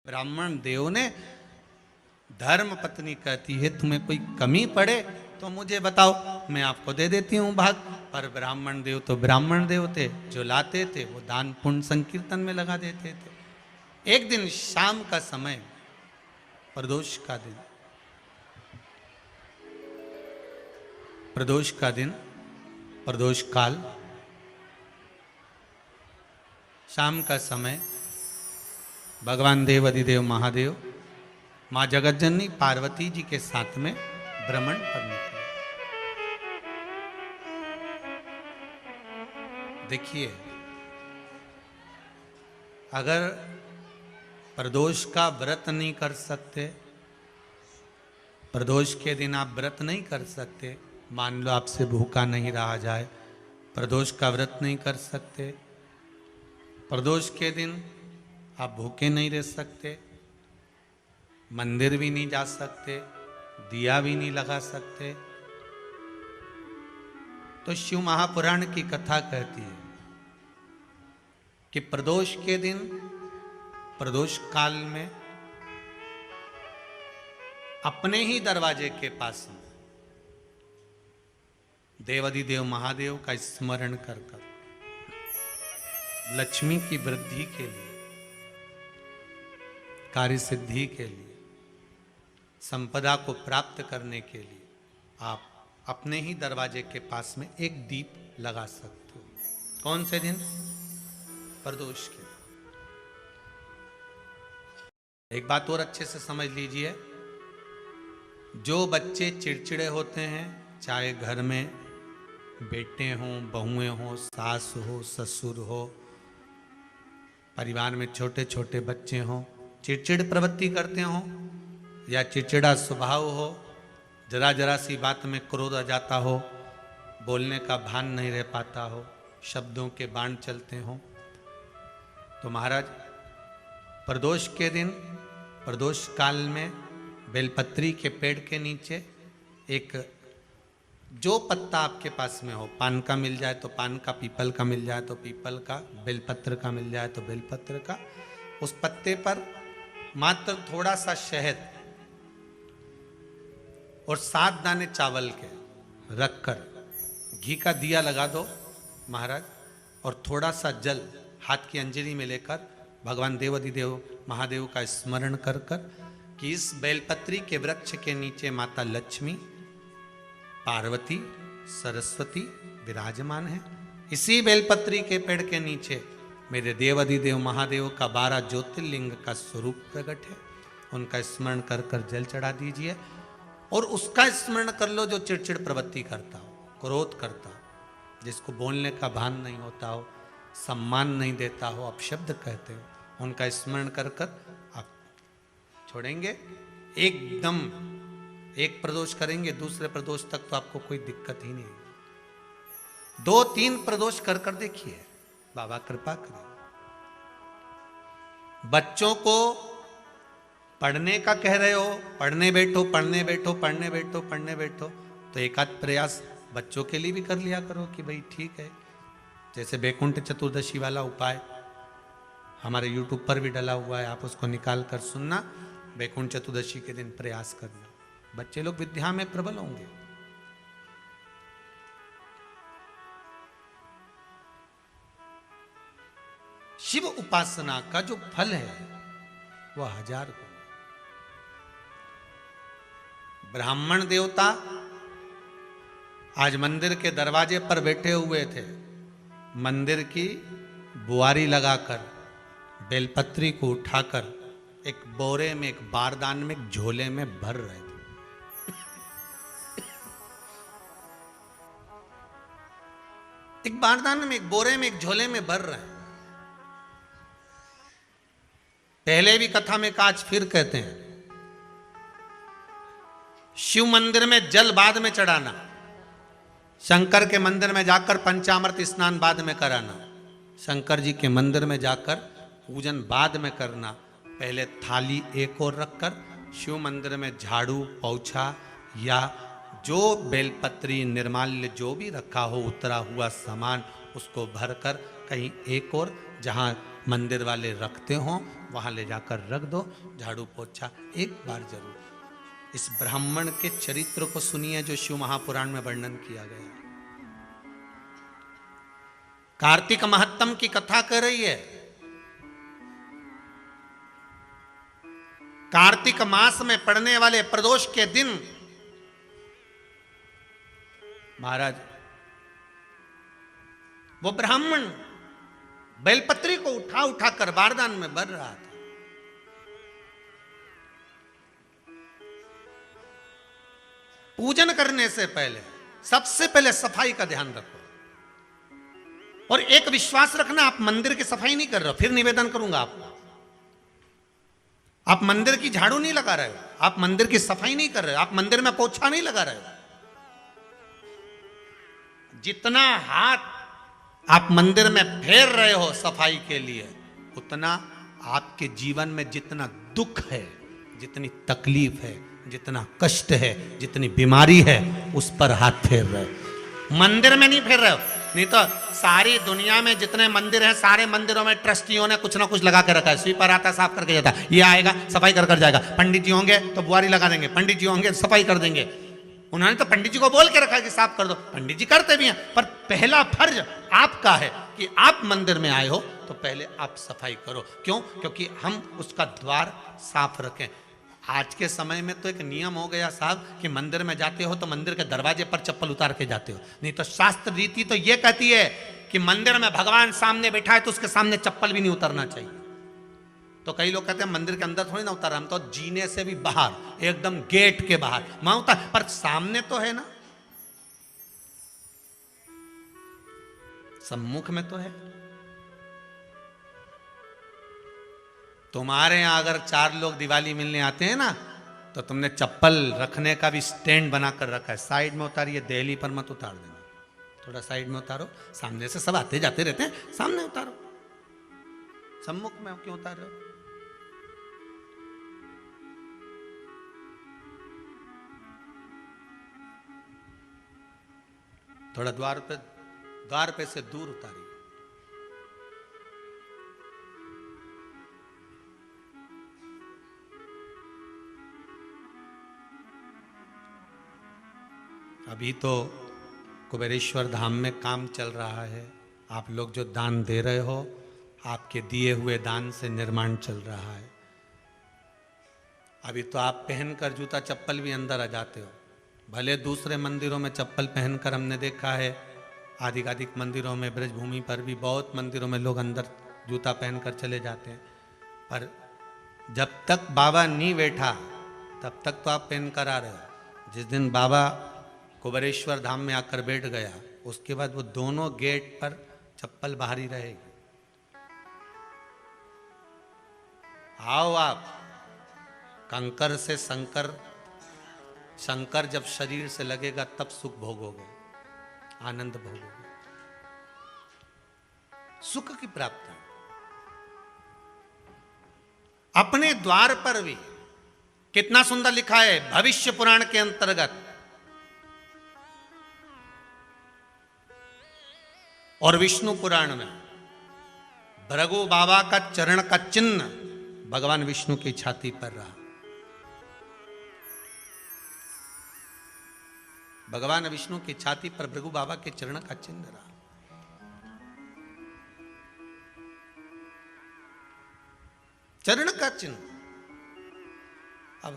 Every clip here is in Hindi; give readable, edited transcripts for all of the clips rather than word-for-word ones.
ब्राह्मण देव ने धर्म पत्नी कहती है तुम्हें कोई कमी पड़े तो मुझे बताओ, मैं आपको दे देती हूँ भाग। पर ब्राह्मण देव तो ब्राह्मण देव थे, जो लाते थे वो दान पुण्य संकीर्तन में लगा देते थे। एक दिन शाम का समय, प्रदोष का दिन, प्रदोष का दिन, प्रदोष काल, शाम का समय, भगवान देव अधिदेव महादेव माँ जगतजननी पार्वती जी के साथ में भ्रमण पर निकले। देखिए, अगर प्रदोष का व्रत नहीं कर सकते, प्रदोष के दिन आप व्रत नहीं कर सकते, मान लो आपसे भूखा नहीं रहा जाए, प्रदोष का व्रत नहीं कर सकते, प्रदोष के दिन आप भूखे नहीं रह सकते, मंदिर भी नहीं जा सकते, दिया भी नहीं लगा सकते, तो शिव महापुराण की कथा कहती है कि प्रदोष के दिन, प्रदोष काल में अपने ही दरवाजे के पास में देवाधिदेव महादेव का स्मरण कर कर लक्ष्मी की वृद्धि के लिए, कार्य सिद्धि के लिए, संपदा को प्राप्त करने के लिए आप अपने ही दरवाजे के पास में एक दीप लगा सकते हो। कौन से दिन? प्रदोष के। एक बात और अच्छे से समझ लीजिए, जो बच्चे चिड़चिड़े होते हैं, चाहे घर में बेटे हों, बहुएं हों, सास हो, ससुर हो, परिवार में छोटे छोटे बच्चे हों, चिड़चिड़ प्रवृत्ति करते हों या चिड़चिड़ा स्वभाव हो, जरा जरा सी बात में क्रोध आ जाता हो, बोलने का भान नहीं रह पाता हो, शब्दों के बाण चलते हों, तो महाराज प्रदोष के दिन, प्रदोष काल में बेलपत्री के पेड़ के नीचे एक, जो पत्ता आपके पास में हो, पान का मिल जाए तो पान का, पीपल का मिल जाए तो पीपल का, बेलपत्र का मिल जाए तो बेलपत्र का, उस पत्ते पर मात्र थोड़ा सा शहद और 7 दाने चावल के रखकर घी का दिया लगा दो महाराज, और थोड़ा सा जल हाथ की अंजलि में लेकर भगवान देवाधिदेव महादेव का स्मरण कर कर कि इस बेलपत्री के वृक्ष के नीचे माता लक्ष्मी, पार्वती, सरस्वती विराजमान है। इसी बेलपत्री के पेड़ के नीचे मेरे देवाधिदेव महादेव का 12 ज्योतिर्लिंग का स्वरूप प्रकट है। उनका स्मरण कर कर जल चढ़ा दीजिए और उसका स्मरण कर लो जो चिड़चिड़ प्रवृत्ति करता हो, क्रोध करता हो, जिसको बोलने का भान नहीं होता हो, सम्मान नहीं देता हो, अपशब्द कहते हो, उनका स्मरण कर कर आप छोड़ेंगे। एकदम एक प्रदोष करेंगे, दूसरे प्रदोष तक तो आपको कोई दिक्कत ही नहीं। 2-3 प्रदोष कर कर देखिए, बाबा कृपा करें। बच्चों को पढ़ने का कह रहे हो, पढ़ने बैठो, पढ़ने बैठो, पढ़ने बैठो, पढ़ने बैठो, तो एक आध प्रयास बच्चों के लिए भी कर लिया करो कि भाई ठीक है। जैसे बैकुंठ चतुर्दशी वाला उपाय हमारे YouTube पर भी डला हुआ है, आप उसको निकाल कर सुनना। बैकुंठ चतुर्दशी के दिन प्रयास करना, बच्चे लोग विद्या में प्रबल होंगे। शिव उपासना का जो फल है वह 1000 गुना। ब्राह्मण देवता आज मंदिर के दरवाजे पर बैठे हुए थे, मंदिर की बुआरी लगाकर बेलपत्री को उठाकर एक बोरे में, एक बारदान में, एक झोले में भर रहे थे। एक बारदान में, एक बोरे में, एक झोले में भर रहे हैं। पहले भी कथा में आज फिर कहते हैं, शिव मंदिर में जल बाद में चढ़ाना, शंकर के मंदिर में जाकर पंचामृत स्नान बाद में कराना, शंकर जी के मंदिर में जाकर पूजन बाद में करना। पहले थाली एक और रखकर शिव मंदिर में झाड़ू, पोछा या जो बेलपत्री, निर्माल्य जो भी रखा हो, उतरा हुआ सामान, उसको भरकर कहीं एक और जहाँ मंदिर वाले रखते हों वहां ले जाकर रख दो, झाड़ू पोछा एक बार जरूर। इस ब्राह्मण के चरित्र को सुनिए जो शिव महापुराण में वर्णन किया गया। कार्तिक महत्तम की कथा कर रही है। कार्तिक मास में पड़ने वाले प्रदोष के दिन महाराज वो ब्राह्मण बेलपत्री को उठा उठा कर बारदान में भर रहा था। पूजन करने से पहले सबसे पहले सफाई का ध्यान रखो, और एक विश्वास रखना, आप मंदिर की सफाई नहीं कर रहे हो। फिर निवेदन करूंगा आपको, आप मंदिर की झाड़ू नहीं लगा रहे हो, आप मंदिर की सफाई नहीं कर रहे हो, आप मंदिर में पोछा नहीं लगा रहे हो। जितना हाथ आप मंदिर में फेर रहे हो सफाई के लिए, उतना आपके जीवन में जितना दुख है, जितनी तकलीफ है, जितना कष्ट है, जितनी बीमारी है, उस पर हाथ फेर रहे हो, मंदिर में नहीं फेर रहे हो। नहीं तो सारी दुनिया में जितने मंदिर हैं, सारे मंदिरों में ट्रस्टियों ने कुछ ना कुछ लगा के रखा है। स्वीपर आता साफ करके जाता है, ये आएगा सफाई कर कर जाएगा, पंडित जी होंगे तो बुआरी लगा देंगे, पंडित जी होंगे सफाई कर देंगे। उन्होंने तो पंडित जी को बोल के रखा कि साफ कर दो, पंडित जी करते भी हैं, पर पहला फर्ज आपका है कि आप मंदिर में आए हो तो पहले आप सफाई करो। क्यों? क्योंकि हम उसका द्वार साफ रखें। आज के समय में तो एक नियम हो गया साहब कि मंदिर में जाते हो तो मंदिर के दरवाजे पर चप्पल उतार के जाते हो, नहीं तो शास्त्र रीति तो ये कहती है कि मंदिर में भगवान सामने बैठा है तो उसके सामने चप्पल भी नहीं उतरना चाहिए। तो कई लोग कहते हैं मंदिर के अंदर थोड़ी ना उतार, हम तो जीने से भी बाहर, एकदम गेट के बाहर वहां उतार, पर सामने तो है ना, सम्मुख में तो है। तुम्हारे यहां अगर 4 लोग दिवाली मिलने आते हैं ना, तो तुमने चप्पल रखने का भी स्टैंड बनाकर रखा है, साइड में उतारिए, दहली पर मत उतार देना, थोड़ा साइड में उतारो। सामने से सब आते जाते रहते हैं, सामने उतारो, सम्मुख में क्यों उतार रहे हो? थोड़ा द्वार पे से दूर उतारिए। अभी तो कुबेरेश्वर धाम में काम चल रहा है, आप लोग जो दान दे रहे हो, आपके दिए हुए दान से निर्माण चल रहा है। अभी तो आप पहनकर जूता चप्पल भी अंदर आ जाते हो, भले दूसरे मंदिरों में चप्पल पहनकर हमने देखा है, आधिकाधिक मंदिरों में, ब्रजभूमि पर भी बहुत मंदिरों में लोग अंदर जूता पहनकर चले जाते हैं, पर जब तक बाबा नहीं बैठा तब तक तो आप पहन कर आ रहे हो। जिस दिन बाबा कुबेरेश्वर धाम में आकर बैठ गया, उसके बाद वो दोनों गेट पर चप्पल बाहर ही रहेगी। आओ आप, कंकर से शंकर जब शरीर से लगेगा तब सुख भोगोगे, आनंद भोगोगे, सुख की प्राप्ति। अपने द्वार पर भी कितना सुंदर लिखा है भविष्य पुराण के अंतर्गत, और विष्णु पुराण में भृगु बाबा का चरण का चिन्ह भगवान विष्णु की छाती पर रहा। भगवान विष्णु की छाती पर भृगु बाबा के चरण का चिन्ह रहा। चरण का चिन्ह। अब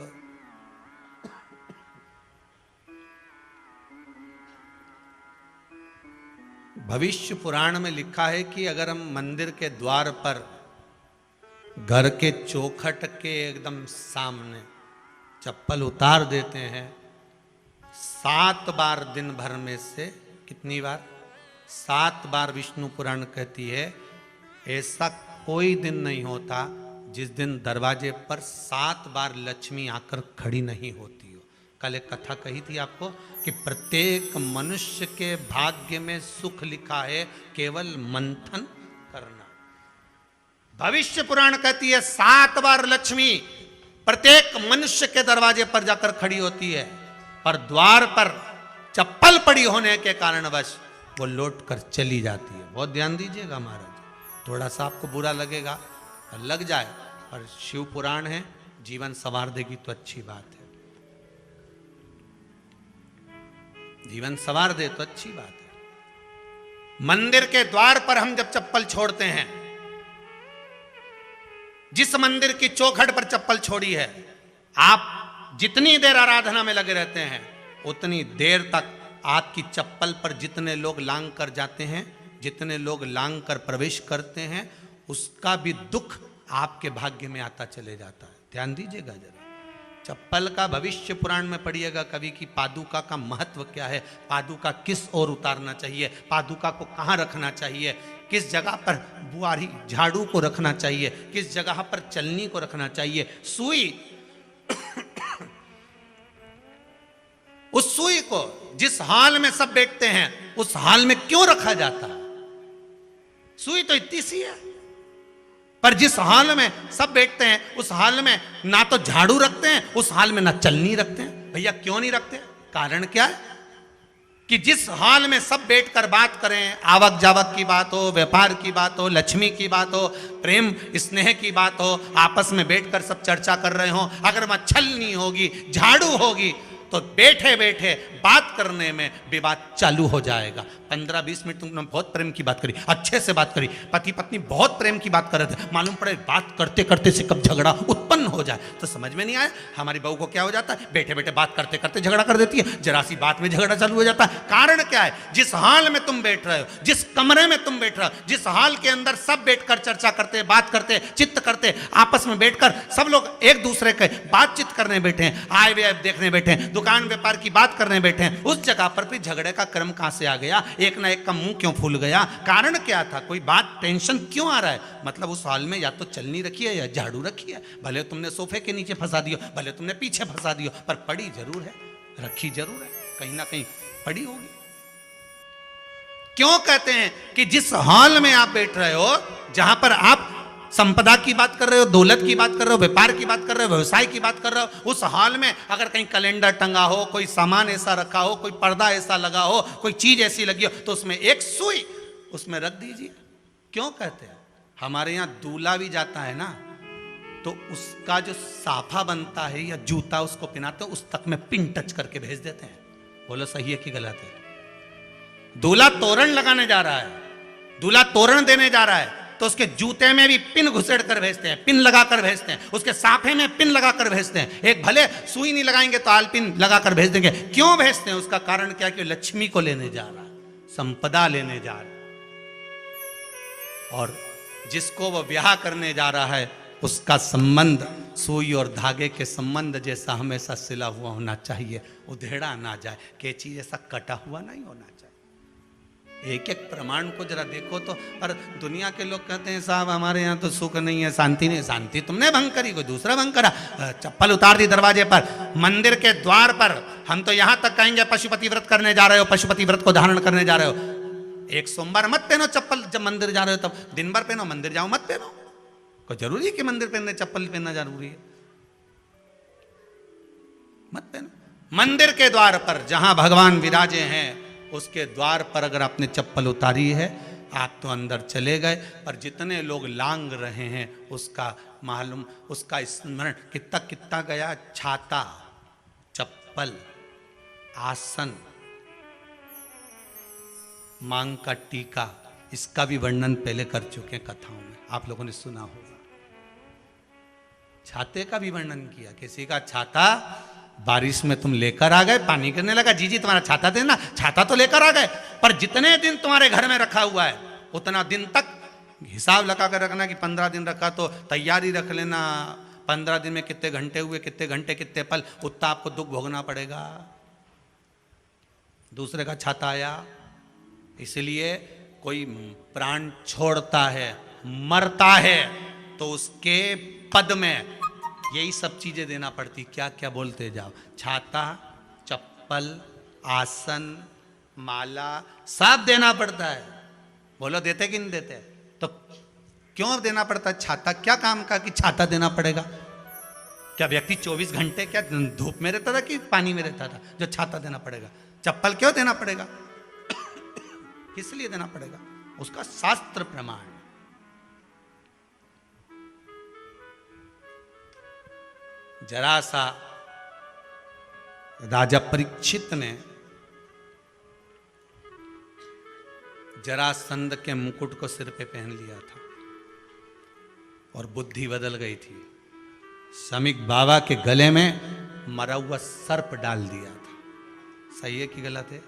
भविष्य पुराण में लिखा है कि अगर हम मंदिर के द्वार पर, घर के चौखट के एकदम सामने चप्पल उतार देते हैं, 7 बार दिन भर में से, कितनी बार? 7 बार विष्णु पुराण कहती है ऐसा कोई दिन नहीं होता जिस दिन दरवाजे पर 7 बार लक्ष्मी आकर खड़ी नहीं होती हो। कल एक कथा कही थी आपको कि प्रत्येक मनुष्य के भाग्य में सुख लिखा है, केवल मंथन करना। भविष्य पुराण कहती है 7 बार लक्ष्मी प्रत्येक मनुष्य के दरवाजे पर जाकर खड़ी होती है, पर द्वार पर चप्पल पड़ी होने के कारणवश वो लौट कर चली जाती है। बहुत ध्यान दीजिएगा महाराज, थोड़ा सा आपको बुरा लगेगा, लग जाए, पर शिव पुराण है, जीवन संवार देगी तो अच्छी बात है, जीवन संवार दे तो अच्छी बात है। मंदिर के द्वार पर हम जब चप्पल छोड़ते हैं, जिस मंदिर की चौखट पर चप्पल छोड़ी है, आप जितनी देर आराधना में लगे रहते हैं उतनी देर तक आपकी चप्पल पर जितने लोग लांग कर जाते हैं, जितने लोग लांग कर प्रवेश करते हैं, उसका भी दुख आपके भाग्य में आता चले जाता है। ध्यान दीजिएगा जरा, चप्पल का भविष्य पुराण में पढ़िएगा कभी कि पादुका का महत्व क्या है, पादुका किस ओर उतारना चाहिए, पादुका को कहाँ रखना चाहिए, किस जगह पर बुआरी झाड़ू को रखना चाहिए, किस जगह पर चलनी को रखना चाहिए, सुई उस सुई को जिस हाल में सब बैठते हैं उस हाल में क्यों रखा जाता है? सुई तो इतनी सी है, पर जिस हाल में सब बैठते हैं उस हाल में ना तो झाड़ू रखते हैं, उस हाल में ना चलनी रखते हैं। भैया क्यों नहीं रखते? कारण क्या है कि जिस हाल में सब बैठकर बात करें, आवक जावक की बात हो, व्यापार की बात हो, लक्ष्मी की बात हो, प्रेम स्नेह की बात हो, आपस में बैठकर सब चर्चा कर रहे हो, अगर वहां छलनी होगी, झाड़ू होगी तो बैठे बैठे बात करने में विवाद चालू हो जाएगा। 15-20 मिनट तुमने बहुत प्रेम की बात करी, अच्छे से बात करी, पति पत्नी बहुत प्रेम की बात कर रहे थे, मालूम पड़े बात करते करते से कब झगड़ा उत्पन्न हो जाए तो समझ में नहीं आया। हमारी बहू को क्या हो जाता है, बैठे बैठे बात करते करते झगड़ा कर देती है, जरा सी बात में झगड़ा चालू हो जाता है। कारण क्या है? जिस हाल में तुम बैठ रहे हो, जिस कमरे में तुम बैठ रहे हो, जिस हाल के अंदर सब बैठकर चर्चा करते, बात करते, चित्त करते, आपस में बैठकर सब लोग एक दूसरे के बातचीत करने बैठे हैं, आए वे देखने बैठे हैं, दुकान व्यापार की बात करने बैठे हैं, उस जगह पर भी झगड़े का क्रम कहां से आ गया? एक ना एक का मुंह क्यों फूल गया? कारण क्या था? कोई बात टेंशन क्यों आ रहा है? मतलब उस हाल में या तो चलनी रखी है या झाड़ू रखी है, भले तुमने सोफे के नीचे फंसा दियो, भले तुमने पीछे फंसा दियो, पर पड़ी जरूर है, रखी जरूर है, कहीं ना कहीं पड़ी होगी। क्यों कहते हैं कि जिस हाल में आप बैठ रहे हो, जहां पर आप संपदा की बात कर रहे हो, दौलत की बात कर रहे हो, व्यापार की बात कर रहे हो, व्यवसाय की बात कर रहे हो, उस हाल में अगर कहीं कैलेंडर टंगा हो, कोई सामान ऐसा रखा हो, कोई पर्दा ऐसा लगा हो, कोई चीज ऐसी लगी हो, तो उसमें एक सुई उसमें रख दीजिए। क्यों कहते हैं? हमारे यहां दूल्हा भी जाता है ना, तो उसका जो साफा बनता है या जूता उसको पहनाते हैं, उस तक में पिन टच करके भेज देते हैं। बोलो सही है कि गलत है? दूल्हा तोरण लगाने जा रहा है, दूल्हा तोरण देने जा रहा है, तो उसके जूते में भी पिन घुसेड़ कर भेजते हैं, पिन लगाकर भेजते हैं, उसके साफे में पिन लगाकर भेजते हैं। एक भले सुई नहीं लगाएंगे तो आल पिन लगाकर भेज देंगे। क्यों भेजते हैं? उसका कारण क्या? कि लक्ष्मी को लेने जा रहा है, संपदा लेने जा रहा है, और जिसको वो ब्याह करने जा रहा है उसका संबंध सुई और धागे के संबंध जैसा हमेशा सिला हुआ होना चाहिए, उधेड़ा ना जाए, कैंची जैसा कटा हुआ नहीं होना चाहिए। एक एक प्रमाण को जरा देखो तो। पर दुनिया के लोग कहते हैं साहब हमारे यहाँ तो सुख नहीं है, शांति नहीं। शांति तुमने भंग करी, कोई दूसरा भंग करा। चप्पल उतार दी दरवाजे पर, मंदिर के द्वार पर। हम तो यहाँ तक कहेंगे पशुपति व्रत करने जा रहे हो, पशुपति व्रत को धारण करने जा रहे हो, एक सोमवार मत पहनो चप्पल। जब मंदिर जा रहे हो तब दिन भर पहनो, मंदिर जाओ मत पहनो। कोई जरूरी है कि मंदिर पहनने चप्पल पहनना जरूरी है? मत पहनो। मंदिर के द्वार पर जहां भगवान विराजे हैं उसके द्वार पर अगर आपने चप्पल उतारी है, आप तो अंदर चले गए। पर जितने लोग लांग रहे हैं उसका मालूम, उसका स्मरण कितना कितना गया। छाता, चप्पल, आसन, मांग का टीका, इसका भी वर्णन पहले कर चुके हैं कथाओं में, आप लोगों ने सुना होगा। छाते का भी वर्णन किया। किसी का छाता बारिश में तुम लेकर आ गए, पानी गिरने लगा, जी तुम्हारा छाता देना, छाता तो लेकर आ गए, पर जितने दिन तुम्हारे घर में रखा हुआ है उतना दिन तक हिसाब लगा कर रखना कि 15 दिन रखा तो तैयारी रख लेना। 15 दिन में कितने घंटे हुए, कितने घंटे कितने पल, उतना आपको दुख भोगना पड़ेगा। दूसरे का छाता आया, इसलिए कोई प्राण छोड़ता है, मरता है, तो उसके पद में यही सब चीजें देना पड़ती। क्या क्या बोलते जाओ, छाता, चप्पल, आसन, माला, सब देना पड़ता है। बोलो देते कि नहीं देते? तो क्यों देना पड़ता है? छाता क्या काम का कि छाता देना पड़ेगा? क्या व्यक्ति 24 घंटे क्या धूप में रहता था कि पानी में रहता था जो छाता देना पड़ेगा? चप्पल क्यों देना पड़ेगा? किस लिए देना पड़ेगा? उसका शास्त्र प्रमाण। जरा सा राजा परीक्षित ने जरासंध के मुकुट को सिर पे पहन लिया था और बुद्धि बदल गई थी। समीक बाबा के गले में मरा हुआ सर्प डाल दिया था। सही है कि गलत है?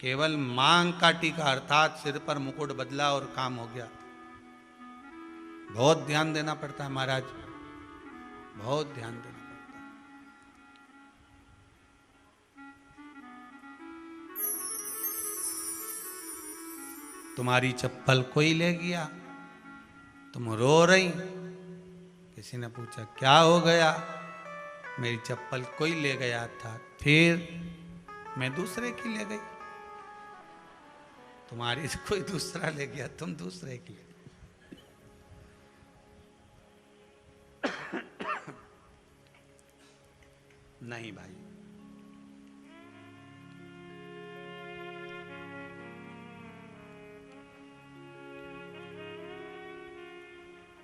केवल मांग का टीका अर्थात सिर पर मुकुट बदला और काम हो गया। बहुत ध्यान देना पड़ता है महाराज, बहुत ध्यान देना पड़ता है। तुम्हारी चप्पल कोई ले गया, तुम रो रही। किसी ने पूछा क्या हो गया? मेरी चप्पल कोई ले गया था, फिर मैं दूसरे की ले गई। तुम्हारी से कोई दूसरा ले गया, तुम दूसरे की ले गई। नहीं भाई,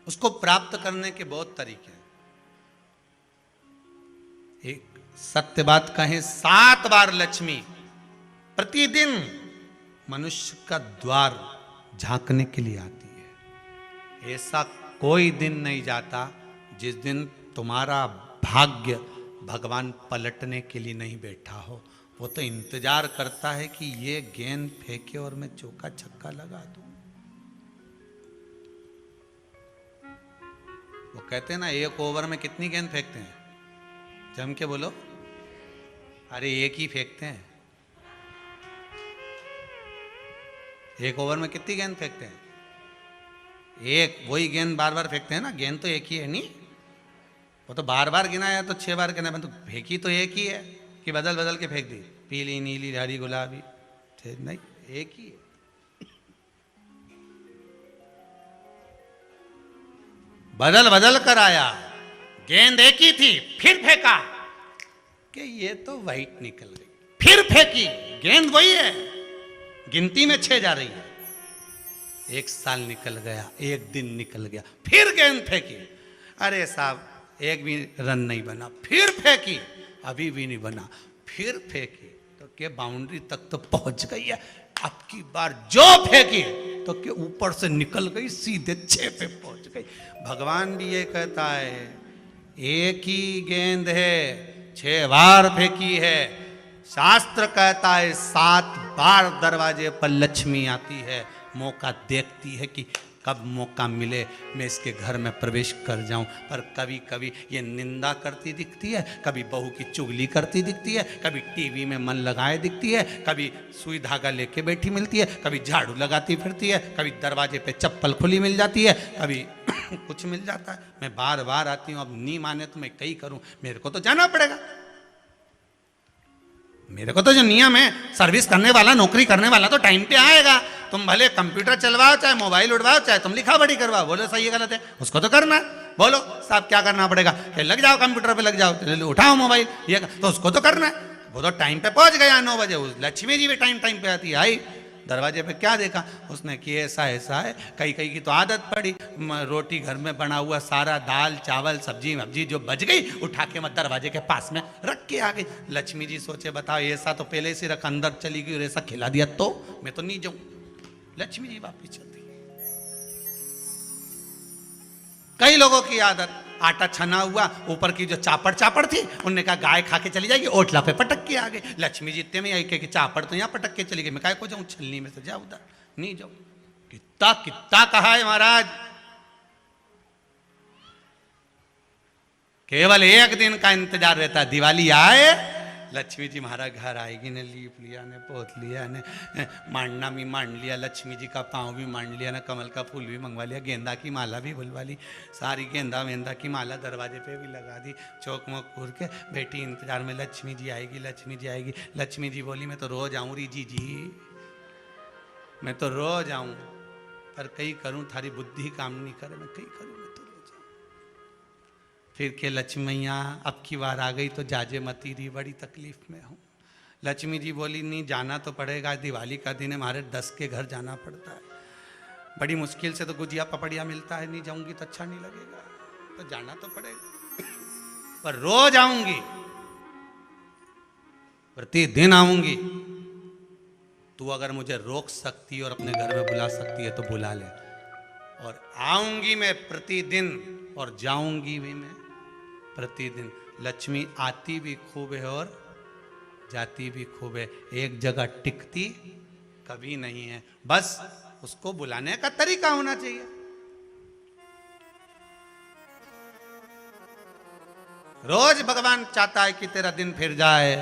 उसको प्राप्त करने के बहुत तरीके हैं। एक सत्य बात कहें, 7 बार लक्ष्मी प्रतिदिन मनुष्य का द्वार झांकने के लिए आती है। ऐसा कोई दिन नहीं जाता जिस दिन तुम्हारा भाग्य भगवान पलटने के लिए नहीं बैठा हो। वो तो इंतजार करता है कि ये गेंद फेंके और मैं चौका छक्का लगा दूं। वो कहते हैं ना, एक ओवर में कितनी गेंद फेंकते हैं? जम के बोलो। अरे एक ही फेंकते हैं। एक ओवर में कितनी गेंद फेंकते हैं? एक। वही गेंद बार बार फेंकते हैं ना, गेंद तो एक ही है नहीं। वो तो बार बार गिनाया तो 6 बार गिना, तो फेंकी तो एक ही है कि बदल बदल के फेंक दी, पीली नीली हरी गुलाबी? नहीं, एक ही है। बदल बदल कर आया, गेंद एक ही थी, फिर फेंका कि ये तो वाइट निकल गई, फिर फेंकी, गेंद वही है, गिनती में 6 जा रही है। 1 साल निकल गया, 1 दिन निकल गया, फिर गेंद फेंकी। अरे साहब, एक भी रन नहीं बना, फिर फेंकी, अभी भी नहीं बना, फिर फेंकी तो के बाउंड्री तक तो पहुंच गई है। अब की बार जो फेंकी तो के ऊपर से निकल गई, सीधे 6 पे पहुंच गई। भगवान भी ये कहता है, एक ही गेंद है, 6 बार फेंकी है। शास्त्र कहता है 7 बार दरवाजे पर लक्ष्मी आती है, मौका देखती है कि कब मौका मिले मैं इसके घर में प्रवेश कर जाऊं। पर कभी कभी ये निंदा करती दिखती है, कभी बहू की चुगली करती दिखती है, कभी टीवी में मन लगाए दिखती है, कभी सुई धागा लेके बैठी मिलती है, कभी झाड़ू लगाती फिरती है, कभी दरवाजे पे चप्पल खुली मिल जाती है, कभी कुछ मिल जाता है। मैं बार बार आती हूँ, अब नहीं माने तो मैं कहीं करूँ, मेरे को तो जाना पड़ेगा। मेरे को तो जो नियम है, सर्विस करने वाला, नौकरी करने वाला तो टाइम पे आएगा। तुम भले कंप्यूटर चलवाओ, चाहे मोबाइल उड़वाओ, चाहे तुम लिखा पढ़ी करवाओ, बोलो सही है गलत है, उसको तो करना है। बोलो साहब क्या करना पड़ेगा? लग जाओ कंप्यूटर पे, लग जाओ, उठाओ मोबाइल, ये तो उसको तो करना है। वो तो टाइम पे पहुंच गया 9 बजे। लक्ष्मी जी भी टाइम पे आती है। आई दरवाजे पे क्या देखा उसने कि ऐसा ऐसा है। कई कई की तो आदत पड़ी, रोटी घर में बना हुआ सारा दाल चावल सब्जी वब्जी जो बच गई उठा के मैं दरवाजे के पास में रख के आ गई। लक्ष्मी जी सोचे बताओ, ऐसा तो पहले से रख, अंदर चली गई और ऐसा खिला दिया तो मैं तो नहीं जाऊं। लक्ष्मी जी वापिस चलती। कई लोगों की आदत, आटा छना हुआ, ऊपर की जो चापड़ थी, उनने कहा गाय खा के चली जाएगी, ओटला पे पटक के आ गए। लक्ष्मी जी इतने में आई कि चापड़ तो यहाँ पटक के चली गई, मैं काय को जाऊं, छलनी में से जाओ उधर, नहीं जाऊं। कितना कितना कहा है महाराज, केवल एक दिन का इंतजार रहता है, दिवाली आए लक्ष्मी जी हमारा घर आएगी ने, लीप लिया ने, पोत लिया ने, मांडना भी मांड लिया, लक्ष्मी जी का पाँव भी मांड लिया ना, कमल का फूल भी मंगवा लिया, गेंदा की माला भी बुलवा ली, सारी गेंदा वेंदा की माला दरवाजे पे भी लगा दी, चौक मोक पूर के बेटी इंतजार में, लक्ष्मी जी आएगी, लक्ष्मी जी आएगी। लक्ष्मी जी बोली मैं तो रोज आऊँ री जी, मैं तो रोज आऊँ, पर कहीं करूँ थारी बुद्धि काम नहीं करे, मैं कहीं करूँ, मैं तो रोज आऊँ। फिर के लक्ष्मी मैया अब की बार आ गई तो जाजे मती रही, बड़ी तकलीफ में हूँ। लक्ष्मी जी बोली नहीं जाना तो पड़ेगा, दिवाली का दिन है, हमारे 10 के घर जाना पड़ता है, बड़ी मुश्किल से तो गुजिया पपड़िया मिलता है, नहीं जाऊंगी तो अच्छा नहीं लगेगा, तो जाना तो पड़ेगा। पर रोज आऊंगी, प्रतिदिन आऊंगी। तू अगर मुझे रोक सकती है और अपने घर में बुला सकती है तो बुला ले, और आऊंगी मैं प्रतिदिन और जाऊंगी भी मैं प्रतिदिन। लक्ष्मी आती भी खूब है और जाती भी खूब है, एक जगह टिकती कभी नहीं है। बस उसको बुलाने का तरीका होना चाहिए। रोज भगवान चाहता है कि तेरा दिन फिर जाए।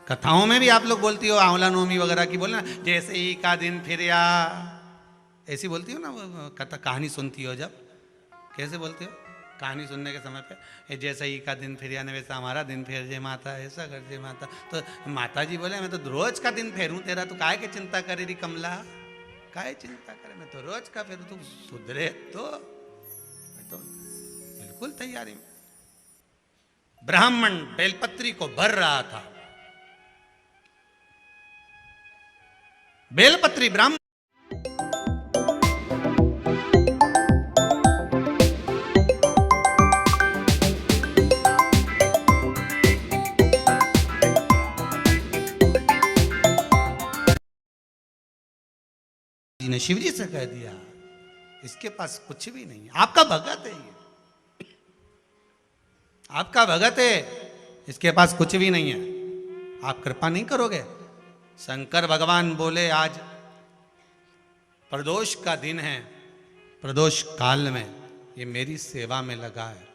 कथाओं में भी आप लोग बोलती हो, आंवला नवमी वगैरह की बोलना, जैसे ही का दिन फिर या, ऐसी बोलती हो ना कथा, कहानी सुनती हो जब, कैसे बोलती हो कहानी सुनने के समय पे, ये जैसे ही का दिन फिर या न वैसा हमारा दिन फेर जे माता, ऐसा कर जे माता। तो माता जी बोले मैं तो रोज का दिन फेरूं तेरा, तो काहे के चिंता करे री कमला, काहे चिंता करे, मैं तो रोज का फेरू, तू सुधरे तो। मैं तो बिल्कुल तैयारी में। ब्राह्मण बेलपत्री को भर रहा था। बेलपत्री ब्राह्मण जी ने शिव जी से कह दिया, इसके पास कुछ भी नहीं है, आपका भगत है ये, आपका भगत है, इसके पास कुछ भी नहीं है, आप कृपा नहीं करोगे। शंकर भगवान बोले आज प्रदोष का दिन है, प्रदोष काल में ये मेरी सेवा में लगा है।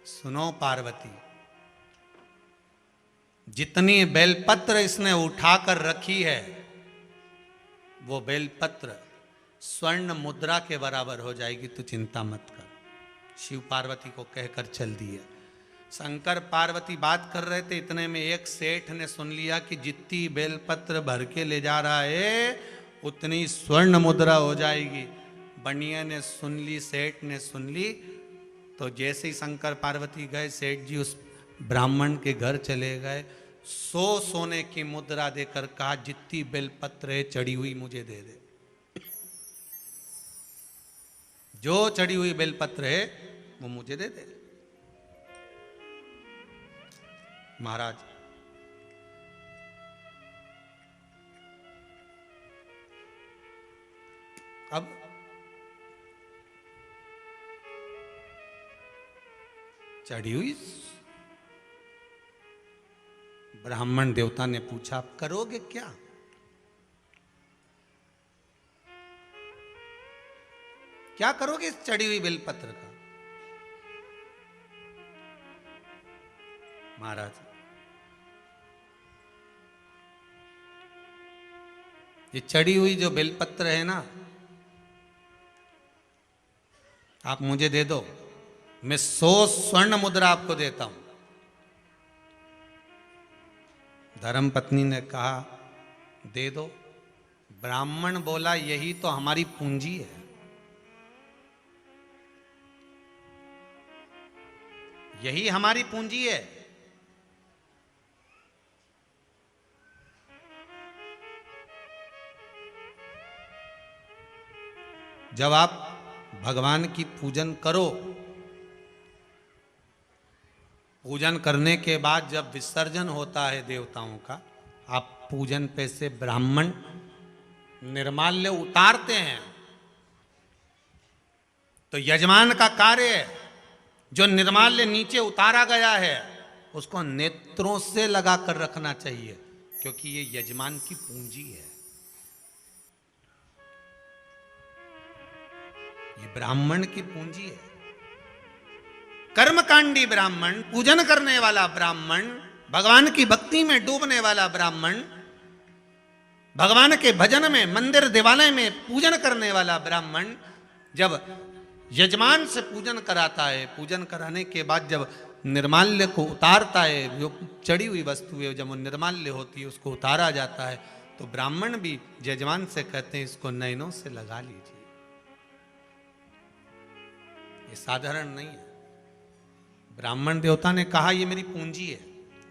सुनो पार्वती, जितनी बेलपत्र इसने उठाकर रखी है वो बेलपत्र स्वर्ण मुद्रा के बराबर हो जाएगी, तू चिंता मत कर। शिव पार्वती को कहकर चल दिए। शंकर पार्वती बात कर रहे थे, इतने में एक सेठ ने सुन लिया कि जितनी बेलपत्र भर के ले जा रहा है उतनी स्वर्ण मुद्रा हो जाएगी। बनिया ने सुन ली, सेठ ने सुन ली, तो जैसे ही शंकर पार्वती गए, सेठ जी उस ब्राह्मण के घर चले गए, 100 सोने की मुद्रा देकर कहा जितनी बेलपत्र है चढ़ी हुई मुझे दे दे, जो चढ़ी हुई बेलपत्र है वो मुझे दे दे। महाराज अब चढ़ी हुई, ब्राह्मण देवता ने पूछा आप करोगे क्या? क्या करोगे इस चढ़ी हुई बेलपत्र का? महाराज ये चढ़ी हुई जो बेलपत्र है ना, आप मुझे दे दो, मैं 100 स्वर्ण मुद्रा आपको देता हूं। धर्मपत्नी ने कहा दे दो। ब्राह्मण बोला यही तो हमारी पूंजी है, यही हमारी पूंजी है। जब आप भगवान की पूजन करो, पूजन करने के बाद जब विसर्जन होता है देवताओं का, आप पूजन पे से ब्राह्मण निर्माल्य उतारते हैं, तो यजमान का कार्य है जो निर्माल्य नीचे उतारा गया है उसको नेत्रों से लगाकर रखना चाहिए, क्योंकि ये यजमान की पूंजी है। ये ब्राह्मण की पूंजी है। कर्मकांडी ब्राह्मण, पूजन करने वाला ब्राह्मण, भगवान की भक्ति में डूबने वाला ब्राह्मण, भगवान के भजन में, मंदिर देवालय में पूजन करने वाला ब्राह्मण जब यजमान से पूजन कराता है, पूजन कराने के बाद जब निर्माल्य को उतारता है, जो चढ़ी हुई वस्तु है जब वो निर्माल्य होती है उसको उतारा जाता है, तो ब्राह्मण भी यजमान से कहते हैं इसको नयनों से लगा लीजिए। ये साधारण नहीं है। ब्राह्मण देवता ने कहा ये मेरी पूंजी है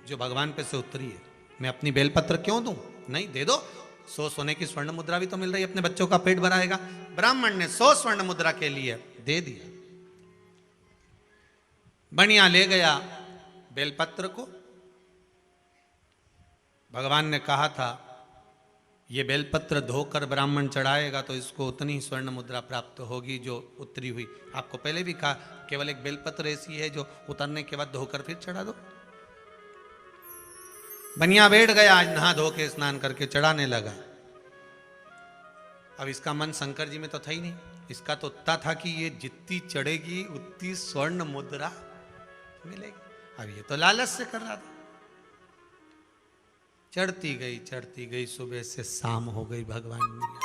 जो भगवान पे से उतरी है, मैं अपनी बेलपत्र क्यों दूं? नहीं, दे दो। 100 सोने की स्वर्ण मुद्रा भी तो मिल रही है, अपने बच्चों का पेट भराएगा। ब्राह्मण ने 100 स्वर्ण मुद्रा के लिए दे दिया। बनिया ले गया, बेलपत्र को भगवान ने कहा था ये बेलपत्र धोकर ब्राह्मण चढ़ाएगा तो इसको उतनी ही स्वर्ण मुद्रा प्राप्त होगी जो उतरी हुई। आपको पहले भी कहा केवल एक बेलपत्र ऐसी है जो उतरने के बाद धोकर फिर चढ़ा दो। बनिया बैठ गया, आज नहा धो के स्नान करके चढ़ाने लगा। अब इसका मन शंकर जी में तो था ही नहीं, इसका तो उतना था कि ये जितनी चढ़ेगी उतनी स्वर्ण मुद्रा मिलेगी। अब ये तो लालच से कर रहा था। चढ़ती गई, सुबह से शाम हो गई, भगवान मिला।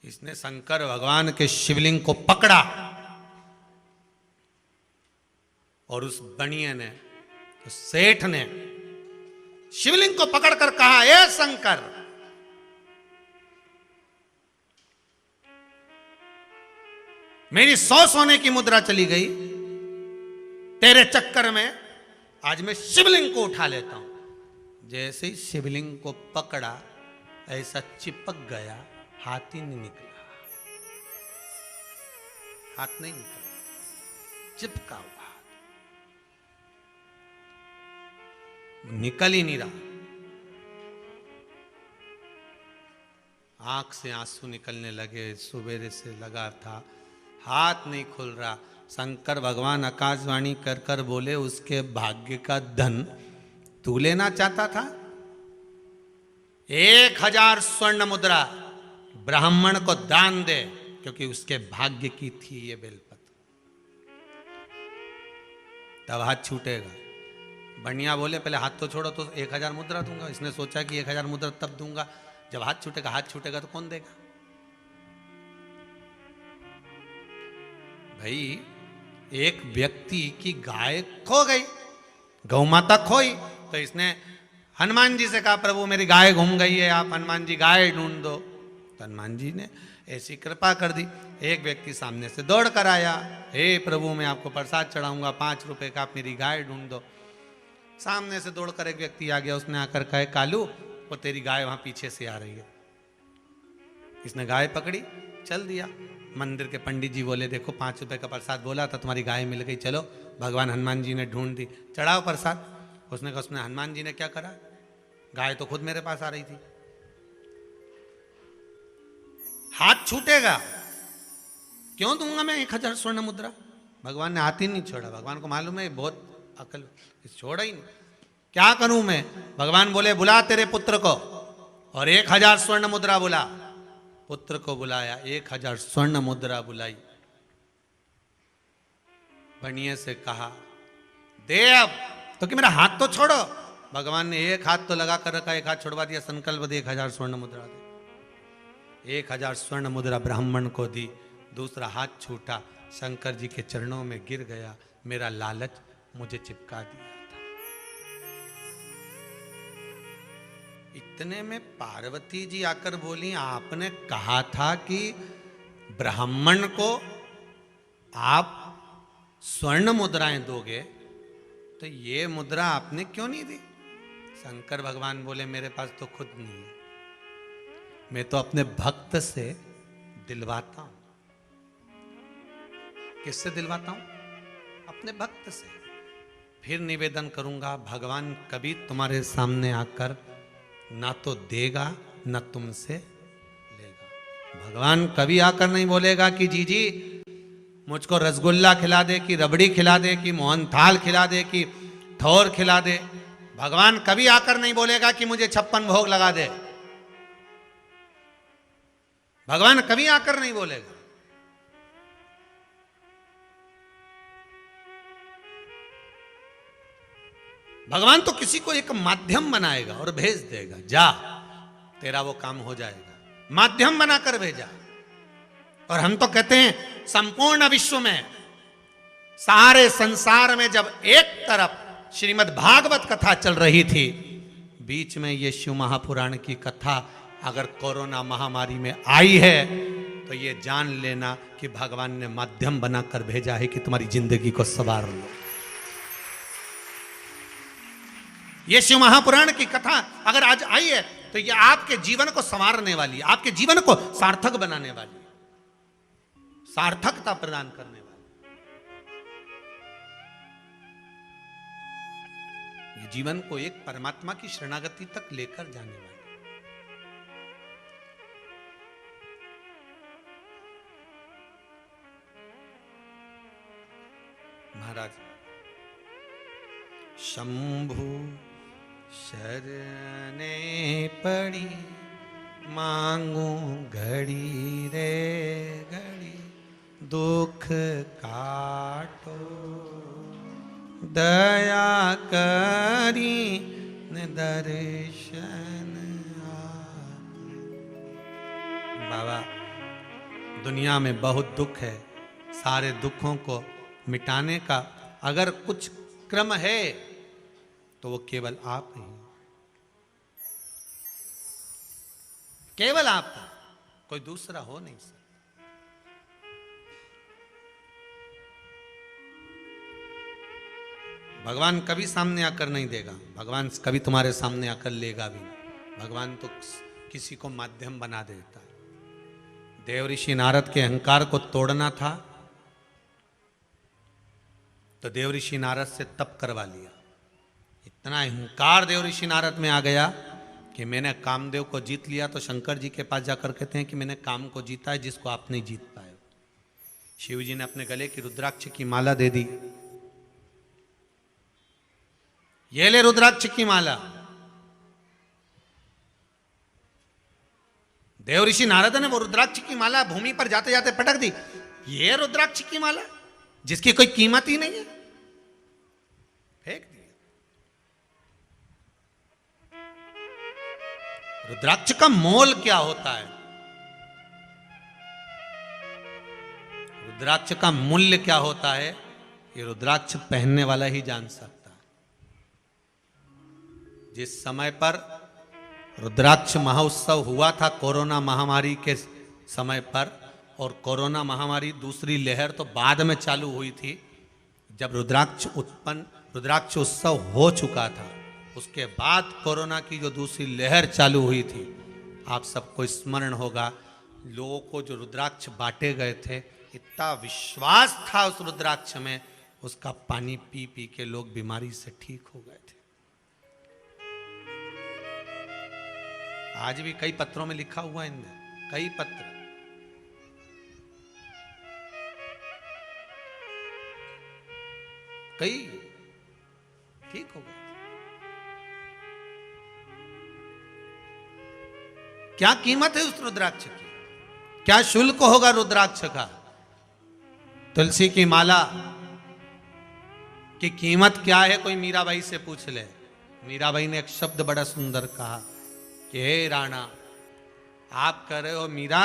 इसने शंकर भगवान के शिवलिंग को पकड़ा और उस बनिए ने, उस सेठ ने शिवलिंग को पकड़कर कहा, ए शंकर, मेरी 100 सोने की मुद्रा चली गई, तेरे चक्कर में आज मैं शिवलिंग को उठा लेता हूं। जैसे ही शिवलिंग को पकड़ा ऐसा चिपक गया, हाथ ही नहीं निकला, हाथ नहीं निकला, चिपका हुआ, निकल ही नहीं रहा। आंख से आंसू निकलने लगे, सुबेरे से लगा था, हाथ नहीं खुल रहा। शंकर भगवान आकाशवाणी कर कर बोले, उसके भाग्य का धन तू लेना चाहता था? 1000 स्वर्ण मुद्रा ब्राह्मण को दान दे, क्योंकि उसके भाग्य की थी ये बेलपत्र, तब हाथ छूटेगा। बनिया बोले पहले हाथ तो छोड़ो तो 1000 मुद्रा दूंगा। इसने सोचा कि 1000 मुद्रा तब दूंगा जब हाथ छूटेगा। हाथ छूटेगा तो कौन देगा? भाई एक व्यक्ति की गाय खो गई, गौ माता खोई, तो इसने हनुमान जी से कहा, प्रभु मेरी गाय घूम गई है, आप हनुमान जी गाय ढूंढ दो। तो हनुमान जी ने ऐसी कृपा कर दी। एक व्यक्ति सामने से दौड़ कर आया, हे प्रभु मैं आपको प्रसाद चढ़ाऊंगा, 5 रुपए का, आप मेरी गाय ढूंढ दो। सामने से दौड़कर एक व्यक्ति आ गया, उसने आकर कहा, कालू वो तेरी गाय वहां पीछे से आ रही है। इसने गाय पकड़ी, चल दिया। मंदिर के पंडित जी बोले, देखो 5 रुपए का प्रसाद बोला था, तुम्हारी गाय मिल गई, चलो। भगवान हनुमान जी ने ढूंढ दी, चढ़ाओ प्रसाद। उसने कहा, उसने हनुमान जी ने क्या करा, गाय तो खुद मेरे पास आ रही थी। हाथ छूटेगा, क्यों दूंगा मैं 1000 स्वर्ण मुद्रा? भगवान ने हाथ ही नहीं छोड़ा। भगवान को मालूम है बहुत अकल, छोड़ा ही नहीं। क्या करूं मैं? भगवान बोले, बुला तेरे पुत्र को, और 1000 स्वर्ण मुद्रा बुला। पुत्र को बुलाया, 1000 स्वर्ण मुद्रा बुलाई। बनिए से कहा, दे अब, तो कि मेरा हाथ तो छोड़ो। भगवान ने एक हाथ तो लगा कर रखा, एक हाथ छुड़वा दिया, संकल्प दे 1000 स्वर्ण मुद्रा दे। 1000 स्वर्ण मुद्रा ब्राह्मण को दी, दूसरा हाथ छूटा, शंकर जी के चरणों में गिर गया, मेरा लालच मुझे चिपका दिया था। इतने में पार्वती जी आकर बोली, आपने कहा था कि ब्राह्मण को आप स्वर्ण मुद्राएं दोगे, तो ये मुद्रा आपने क्यों नहीं दी? शंकर भगवान बोले, मेरे पास तो खुद नहीं है, मैं तो अपने भक्त से दिलवाता हूं। किससे दिलवाता हूं? अपने भक्त से। फिर निवेदन करूंगा, भगवान कभी तुम्हारे सामने आकर ना तो देगा ना तुमसे लेगा। भगवान कभी आकर नहीं बोलेगा कि जी मुझको रसगुल्ला खिला दे, कि रबड़ी खिला दे, कि मोहनथाल खिला दे, कि थोर खिला दे। भगवान कभी आकर नहीं बोलेगा कि मुझे 56 भोग लगा दे। भगवान कभी आकर नहीं बोलेगा। भगवान तो किसी को एक माध्यम बनाएगा और भेज देगा, जा तेरा वो काम हो जाएगा। माध्यम बनाकर भेजा। और हम तो कहते हैं संपूर्ण विश्व में, सारे संसार में जब एक तरफ श्रीमद् भागवत कथा चल रही थी, बीच में ये शिव महापुराण की कथा अगर कोरोना महामारी में आई है, तो ये जान लेना कि भगवान ने माध्यम बनाकर भेजा है कि तुम्हारी जिंदगी को संवार लो। ये शिव महापुराण की कथा अगर आज आई है, तो ये आपके जीवन को संवारने वाली है, आपके जीवन को सार्थक बनाने वाली है, सार्थकता प्रदान करने वाली। ये जीवन को एक परमात्मा की शरणागति तक लेकर जाने वाली। महाराज, शंभु शरणे पड़ी मांगू घड़ी रे घड़ी, दुख काटो दया करी न दर्शन बाबा, दुनिया में बहुत दुख है। सारे दुखों को मिटाने का अगर कुछ क्रम है तो वो केवल आप ही, केवल आप, कोई दूसरा हो नहीं सकता। भगवान कभी सामने आकर नहीं देगा, भगवान कभी तुम्हारे सामने आकर लेगा भी नहीं। भगवान तो किसी को माध्यम बना देता है। देव ऋषि नारद के अहंकार को तोड़ना था तो देव ऋषि नारद से तप करवा लिया। इतना अहंकार देव ऋषि नारद में आ गया कि मैंने कामदेव को जीत लिया। तो शंकर जी के पास जाकर कहते हैं कि मैंने काम को जीता है जिसको आप नहीं जीत पाए। शिव जी ने अपने गले की रुद्राक्ष की माला दे दी। ये ले रुद्राक्ष की माला। देव ऋषि नारद ने वो रुद्राक्ष की माला भूमि पर जाते जाते पटक दी। ये रुद्राक्ष की माला जिसकी कोई कीमत ही नहीं है, फेंक दिया। रुद्राक्ष का मोल क्या होता है, रुद्राक्ष का मूल्य क्या होता है, ये रुद्राक्ष पहनने वाला ही जान सकता है। जिस समय पर रुद्राक्ष महोत्सव हुआ था कोरोना महामारी के समय पर, और कोरोना महामारी दूसरी लहर तो बाद में चालू हुई थी। जब रुद्राक्ष उत्सव हो चुका था, उसके बाद कोरोना की जो दूसरी लहर चालू हुई थी, आप सबको स्मरण होगा, लोगों को जो रुद्राक्ष बांटे गए थे, इतना विश्वास था उस रुद्राक्ष में, उसका पानी पी पी के लोग बीमारी से ठीक हो गए थे। आज भी कई पत्रों में लिखा हुआ है इनमें, कई पत्र, कई ठीक हो गए। क्या कीमत है उस रुद्राक्ष की, क्या शुल्क होगा रुद्राक्ष का। तुलसी की माला की कीमत क्या है, कोई मीराबाई से पूछ ले। मीराबाई ने एक शब्द बड़ा सुंदर कहा कि हे राणा, आप कह रहे हो मीरा,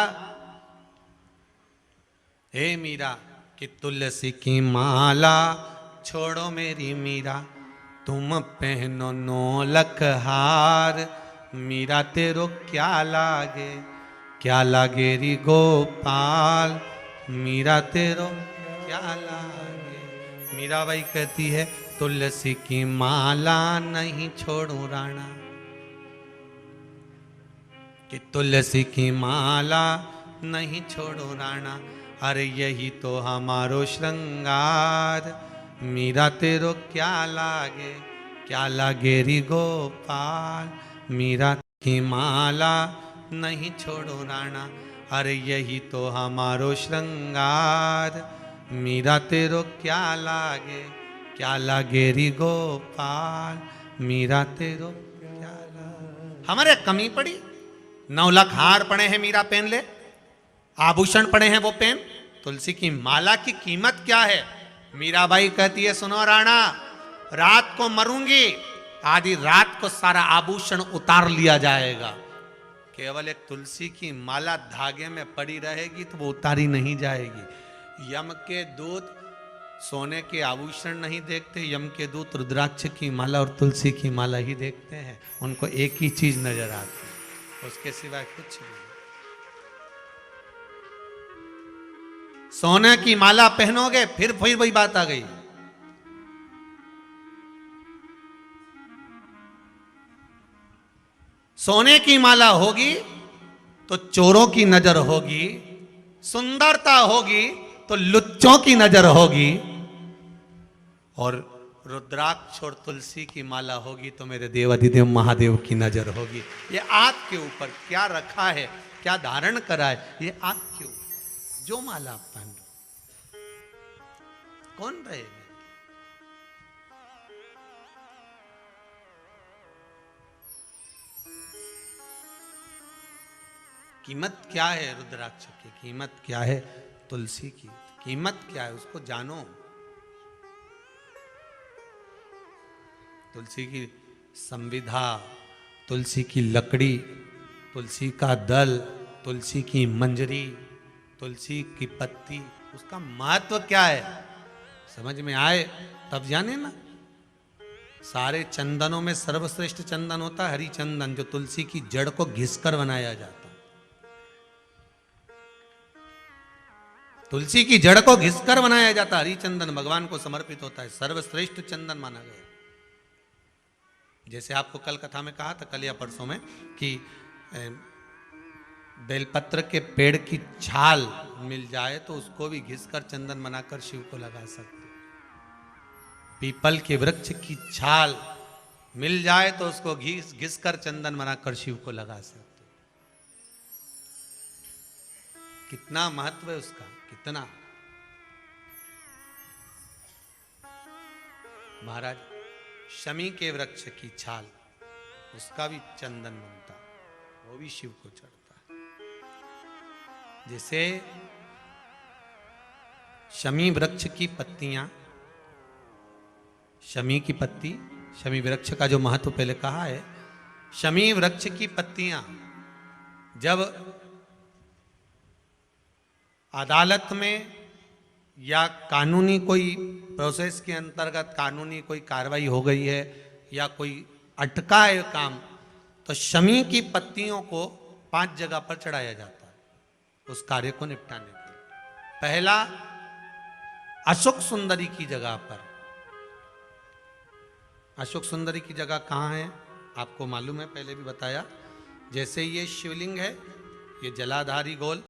हे मीरा, कि तुलसी की माला छोड़ो मेरी मीरा, तुम पहनो नौलख हार, मीरा तेरो क्या लागे, क्या लागे री गोपाल, मीरा तेरो क्या लागे। मीराबाई कहती है तुलसी की माला नहीं छोड़ू राणा, कि तुलसी की माला नहीं छोड़ो राणा, अरे यही तो हमारो श्रृंगार, मीरा तेरो क्या लागे री गोपाल, मीरा की माला नहीं छोड़ो राणा, अरे यही तो हमारो श्रृंगार, मीरा तेरो क्या लागे री गोपाल, मीरा तेरो क्या लागे। हमारे कमी पड़ी, 9 लाख हार पड़े हैं, मीरा पहन ले, आभूषण पड़े हैं वो पहन। तुलसी की माला की कीमत क्या है। मीराबाई कहती है सुनो राणा, रात को मरूंगी, आधी रात को सारा आभूषण उतार लिया जाएगा, केवल एक तुलसी की माला धागे में पड़ी रहेगी तो वो उतारी नहीं जाएगी। यम के दूत सोने के आभूषण नहीं देखते, यम के दूत रुद्राक्ष की माला और तुलसी की माला ही देखते हैं। उनको एक ही चीज नजर आती है, उसके सिवाय कुछ नहीं। सोने की माला पहनोगे फिर वही बात आ गई। सोने की माला होगी तो चोरों की नजर होगी, सुंदरता होगी तो लुच्चों की नजर होगी, और रुद्राक्ष और तुलसी की माला होगी तो मेरे देवाधिदेव महादेव की नजर होगी। ये आग के ऊपर क्या रखा है, क्या धारण करा है, ये आग के ऊपर जो माला आप पहन लो, कौन रहेगा? कीमत क्या है रुद्राक्ष की, कीमत क्या है तुलसी की, कीमत क्या है उसको जानो। तुलसी की संविधा, तुलसी की लकड़ी, तुलसी का दल, तुलसी की मंजरी, तुलसी की पत्ती, उसका महत्व क्या है समझ में आए तब जाने ना। सारे चंदनों में सर्वश्रेष्ठ चंदन होता है हरि चंदन, जो तुलसी की जड़ को घिसकर बनाया जाता है। तुलसी की जड़ को घिसकर बनाया जाता है, हरि चंदन भगवान को समर्पित होता है, सर्वश्रेष्ठ चंदन माना गया। जैसे आपको कल कथा में कहा था, कल या परसों में, कि बेलपत्र के पेड़ की छाल मिल जाए तो उसको भी घिसकर चंदन बनाकर शिव को लगा सकते। पीपल के वृक्ष की छाल मिल जाए तो उसको घिसकर चंदन बनाकर शिव को लगा सकते। कितना महत्व है उसका, कितना। महाराज शमी के वृक्ष की छाल, उसका भी चंदन बनता, वो भी शिव को चढ़ता है। जैसे शमी वृक्ष की पत्तियां, शमी की पत्ती, शमी वृक्ष का जो महत्व पहले कहा है, शमी वृक्ष की पत्तियां जब अदालत में या कानूनी कोई प्रोसेस के अंतर्गत कानूनी कोई कार्रवाई हो गई है या कोई अटका है काम, तो शमी की पत्तियों को 5 जगह पर चढ़ाया जाता है उस कार्य को निपटाने के लिए। पहला अशोक सुंदरी की जगह पर। अशोक सुंदरी की जगह कहाँ है आपको मालूम है, पहले भी बताया। जैसे ये शिवलिंग है, ये जलाधारी गोल